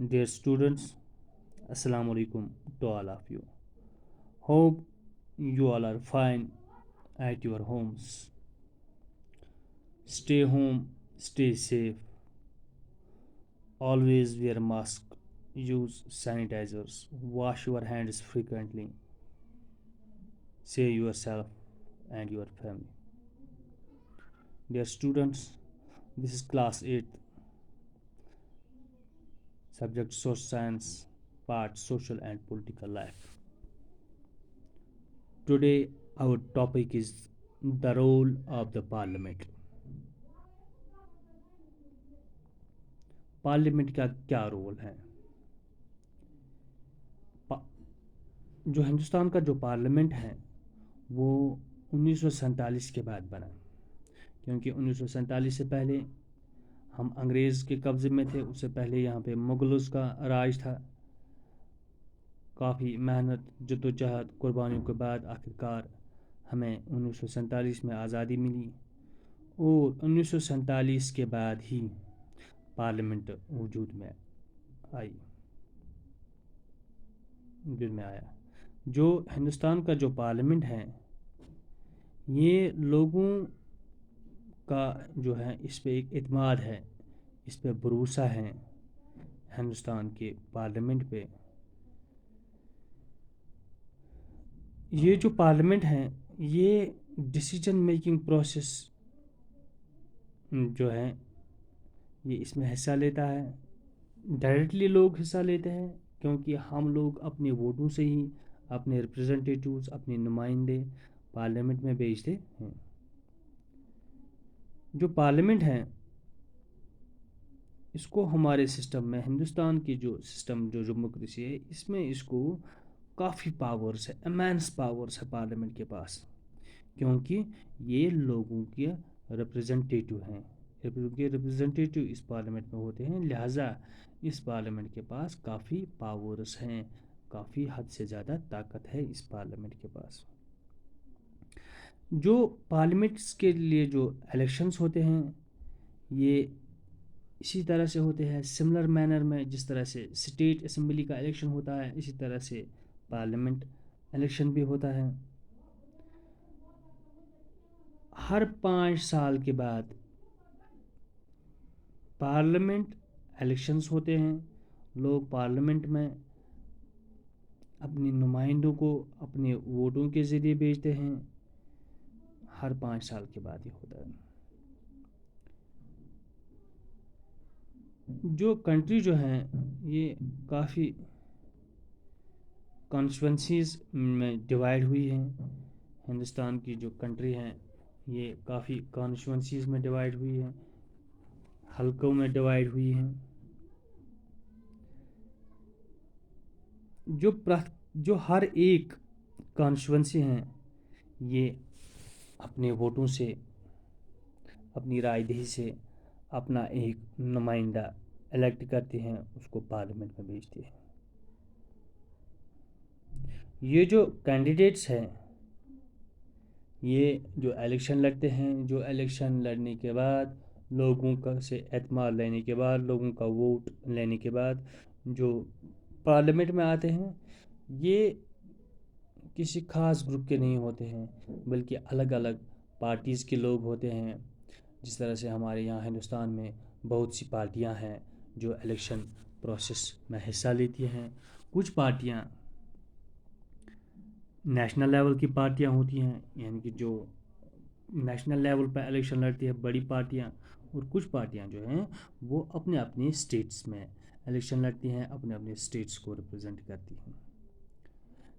Dear students, Assalamu alaikum to all of you. Hope you all are fine at your homes. Stay home, stay safe. Always wear mask, use sanitizers, wash your hands frequently. Save yourself and your family. Dear students, this is class 8, subject social science, part social and political life. Today our topic is the role of the parliament. Parliament का क्या role है? जो हिंदुस्तान का जो parliament है वो 1947 के बाद बना, क्योंकि 1947 से पहले हम अंग्रेज़ के कब्ज़े में थे। उससे पहले यहाँ पे मुग़लों का राज था। काफ़ी मेहनत जद्दोजहद कुर्बानियों के बाद आखिरकार हमें 1947 में आज़ादी मिली और 1947 के बाद ही पार्लियामेंट वजूद में आया। जो हिंदुस्तान का जो पार्लियामेंट है ये लोगों का जो है इस पे एक इत्मीनान है, इस पे भरोसा है हिंदुस्तान के पार्लियामेंट पे। ये जो पार्लियामेंट है ये डिसीजन मेकिंग प्रोसेस जो है ये इसमें हिस्सा लेता है। डायरेक्टली लोग हिस्सा लेते हैं क्योंकि हम लोग अपने वोटों से ही अपने रिप्रेजेंटेटिव्स, अपने नुमाइंदे पार्लियामेंट में भेजते हैं। जो पार्लियामेंट है इसको हमारे सिस्टम में, हिंदुस्तान की जो सिस्टम जो डेमोक्रेसी है इसमें इसको काफ़ी पावर्स है, इमेंस पावर्स है पार्लियामेंट के पास, क्योंकि ये लोगों के रिप्रेजेंटेटिव हैं। के रिप्रेजेंटेटिव इस पार्लियामेंट में होते हैं, लिहाजा इस पार्लियामेंट के पास काफ़ी पावर्स हैं, काफ़ी हद से ज़्यादा ताकत है इस पार्लियामेंट के पास। जो पार्लियामेंट्स के लिए जो इलेक्शंस होते हैं ये इसी तरह से होते हैं, सिमिलर मैनर में जिस तरह से स्टेट असेंबली का इलेक्शन होता है इसी तरह से पार्लियामेंट इलेक्शन भी होता है। हर 5 साल के बाद पार्लियामेंट इलेक्शंस होते हैं। लोग पार्लियामेंट में अपने नुमाइंदों को अपने वोटों के ज़रिए भेजते हैं। हर 5 साल के बाद ही होता है। जो कंट्री जो है ये काफ़ी कॉन्स्टिट्यूंसीज़ में डिवाइड हुई है। हिंदुस्तान की जो कंट्री है ये काफ़ी कॉन्स्टिट्यूंसीज़ में डिवाइड हुई है, हलकों में डिवाइड हुई है। जो हर एक कॉन्स्टिट्यूंसी हैं ये अपने वोटों से, अपनी रायदही से अपना एक नुमाइंदा इलेक्ट करते हैं, उसको पार्लियामेंट में भेजते हैं। ये जो कैंडिडेट्स हैं ये जो इलेक्शन लड़ते हैं, जो इलेक्शन लड़ने के बाद लोगों का से एतमाद लेने के बाद, लोगों का वोट लेने के बाद जो पार्लियामेंट में आते हैं ये किसी ख़ास ग्रुप के नहीं होते हैं, बल्कि अलग अलग पार्टीज़ के लोग होते हैं। जिस तरह से हमारे यहाँ हिंदुस्तान में बहुत सी पार्टियाँ हैं जो इलेक्शन प्रोसेस में हिस्सा लेती हैं। कुछ पार्टियाँ नेशनल लेवल की पार्टियाँ होती हैं, यानी कि जो नेशनल लेवल पर इलेक्शन लड़ती है बड़ी पार्टियाँ, और कुछ पार्टियाँ जो हैं वो अपने अपने स्टेट्स में इलेक्शन लड़ती हैं, अपने अपने स्टेट्स को रिप्रेजेंट करती हैं।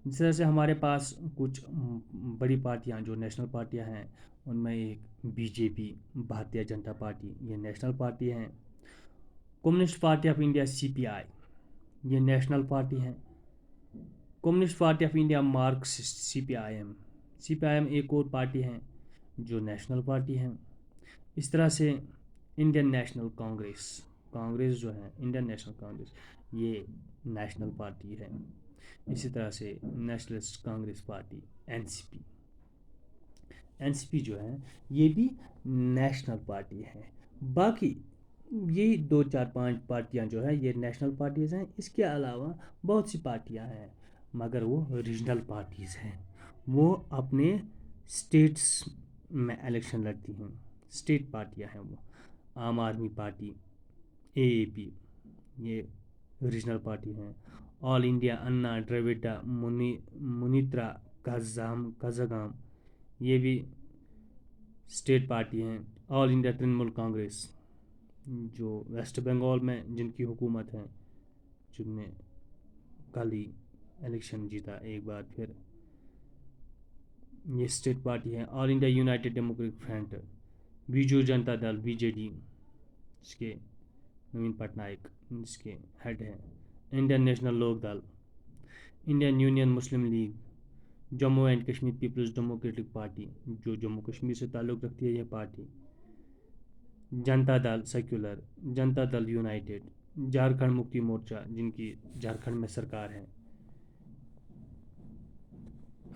जिस तरह से हमारे पास कुछ बड़ी पार्टियां जो नेशनल पार्टियां हैं उनमें एक बीजेपी, भारतीय जनता पार्टी, ये नेशनल पार्टी हैं। Communist party of India CPI, ये नेशनल पार्टी हैं। Communist party of India Marxist CPIM, CPIM एक और पार्टी हैं जो नेशनल पार्टी हैं। इस तरह से इंडियन नेशनल कांग्रेस, कांग्रेस जो है इंडियन नेशनल कांग्रेस, ये नेशनल पार्टी है। इसी तरह से nationalist Congress party NCP, NCP जो है ये भी नेशनल पार्टी है। बाकी یہی 2 4 5 پارٹیاں جو ہے یہ نیشنل پارٹیز ہیں. اس کے علاوہ بہت سی پارٹیاں ہیں مگر وہ ریجنل پارٹیز ہیں. وہ اپنے اسٹیٹس میں الیکشن لڑتی ہیں. اسٹیٹ پارٹیاں ہیں وہ. عام آدمی پارٹی, AAP, یہ ریجنل پارٹی ہیں. آل انڈیا انا ڈراوڈا منیترا کازاگام, یہ بھی اسٹیٹ پارٹی ہیں. آل انڈیا ترنمول کانگریس, جو ویسٹ بنگال میں جن کی حکومت ہے, جن نے کل ہی الیکشن جیتا ایک بار پھر, یہ اسٹیٹ پارٹی ہے. آل انڈیا یونائٹڈ ڈیموکریٹک فرنٹ, بیجو جنتا دل BJD, اس کے نوین پٹنائک اس کے ہیڈ ہیں. Indian National Lok Dal, Indian Union Muslim League, Jammu and Kashmir Peoples Democratic Party جو جموں کشمیر سے تعلق رکھتی ہے یہ پارٹی, جنتا دل سیکولر, جنتا دل یونائٹڈ, جھارکھنڈ مکتی مورچہ جن کی جھارکھنڈ میں سرکار ہے,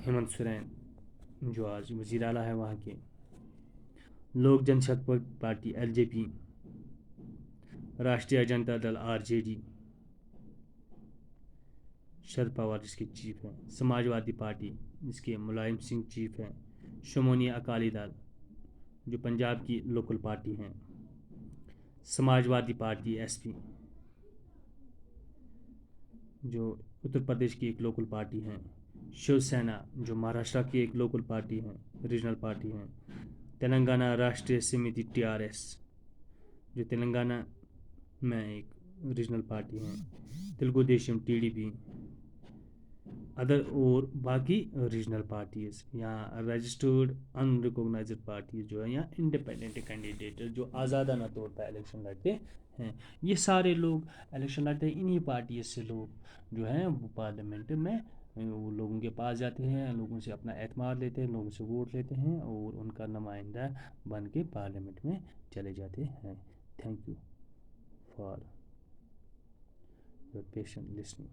ہیمنت سورین جو آج وزیر اعلیٰ ہے وہاں کے, لوک جن شکتی پارٹی LJP, راشٹریہ جنتا دل RJD, شرد پوار جس کے چیف ہیں, سماج وادی پارٹی جس کے ملائم سنگھ چیف ہیں, شمونی اکالی دل جو پنجاب کی لوکل پارٹی ہیں, سماج وادی پارٹی SP جو اتر پردیش کی ایک لوکل پارٹی ہیں, شیو سینا جو مہاراشٹرا کی ایک لوکل پارٹی ہیں, ریجنل پارٹی ہیں, تلنگانہ راشٹریہ سمیتی TRS جو تلنگانہ میں ایک ریجنل پارٹی ہیں, تلگو دیشم TDP, ادر اور باقی ریجنل پارٹیز. یہاں رجسٹرڈ ان ریکوگنائزڈ پارٹیز جو ہے, یہاں انڈیپینڈنٹ کینڈیڈیٹ جو آزادانہ طور پر الیکشن لڑتے ہیں. یہ سارے لوگ الیکشن لڑتے ہیں, انہی پارٹیز سے لوگ جو ہیں وہ پارلیمنٹ میں وہ لوگوں کے پاس جاتے ہیں, لوگوں سے اپنا اعتماد لیتے ہیں, لوگوں سے ووٹ لیتے ہیں اور ان کا نمائندہ بن کے پارلیمنٹ میں چلے جاتے ہیں. Thank you for your patient listening.